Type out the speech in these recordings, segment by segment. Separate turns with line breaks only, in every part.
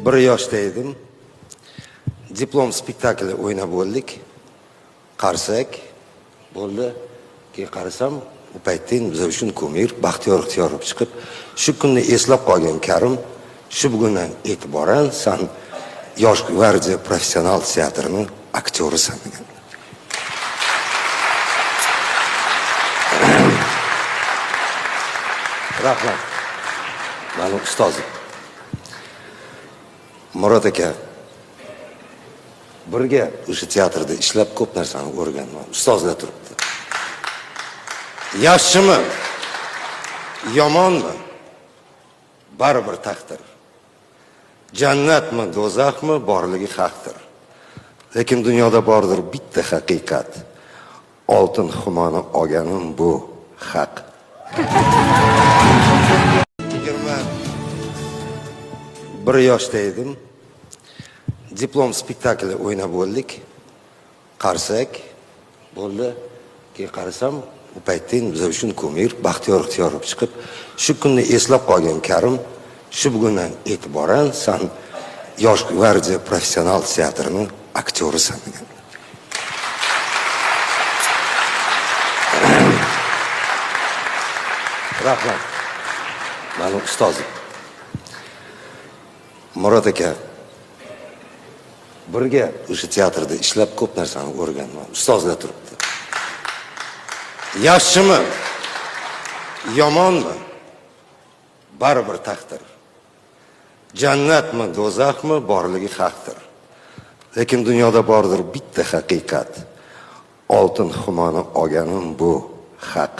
Bir yoshda edim. Diplom spektakli o'ynab bo'ldik. Qarsak bo'ldi. Keyin qarasam, u paytda biz uchun ko'mir Baxtiyor Ixtiyorov chiqib, shu kunni eslab qolgan Karim, shu bugundan e'tiboran sen Yosh gvardiya professional teatrining aktyorisan degan. Rahmat. Ma'lum ustozim. Murod aka, birga o'sha teatrda ishlab ko'p narsani o'rgandim. Ustozlar turibdi. Yaxshimi, yomonmi? Baribir taqdir. Jannatmi, do'zaxmi, borligi haqdir. Lekin dunyoda bordir bitta haqiqat. Oltin xumoni olganim bu haq. 21 yoshda edim. Diplom spektakli o'ynab bo'ldik. Qarsak bo'ldi. Keyin qarasam, u paytda biz uchun ko'mir Baxtiyor Ixtiyorov chiqib, shu kunni eslab qolgan Karim, shu bugundan e'tiboran sen Yosh gvardiya professional teatrining aktyorisan degan. Rahmat. Ma'lum ustozim. Murod aka, birga o'sha teatrda ishlab ko'p narsani o'rgandim. Ustozlar turibdi. Yaxshimi, yomonmi? Baribir taqdir. Jannatmi, do'zaxmi, borligi haqdir. Lekin dunyoda bordir bitta haqiqat. Oltin xumoni olganim bu haq.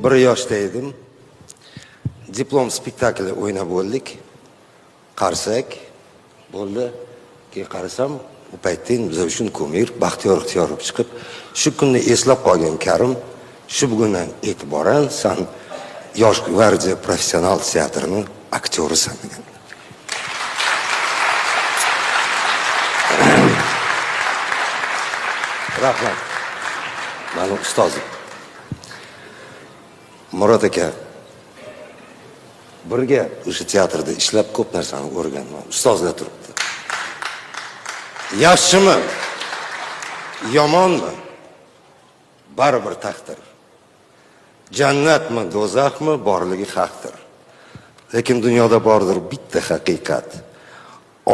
21 yoshda edim. Diplom spektakli o'ynab bo'ldik. Qarsak bo'ldi. Keyin qarasam, u paytda biz uchun ko'mir Baxtiyor Ixtiyorov chiqib, shu kunni eslab qolgan Karim, shu bugundan e'tiboran sen Yosh gvardiya professional teatrining aktyorisan degan. Rahmat. Ma'lum ustozim. Murod aka, birga o'sha teatrda ishlab ko'p narsani o'rgandim. Ustozlar turibdi. Yaxshimi, yomonmi? Baribir taqdir. Jannatmi, do'zaxmi, borligi haqdir. Lekin dunyoda bordir bitta haqiqat.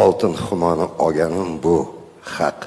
Oltin xumoni olganim bu haq.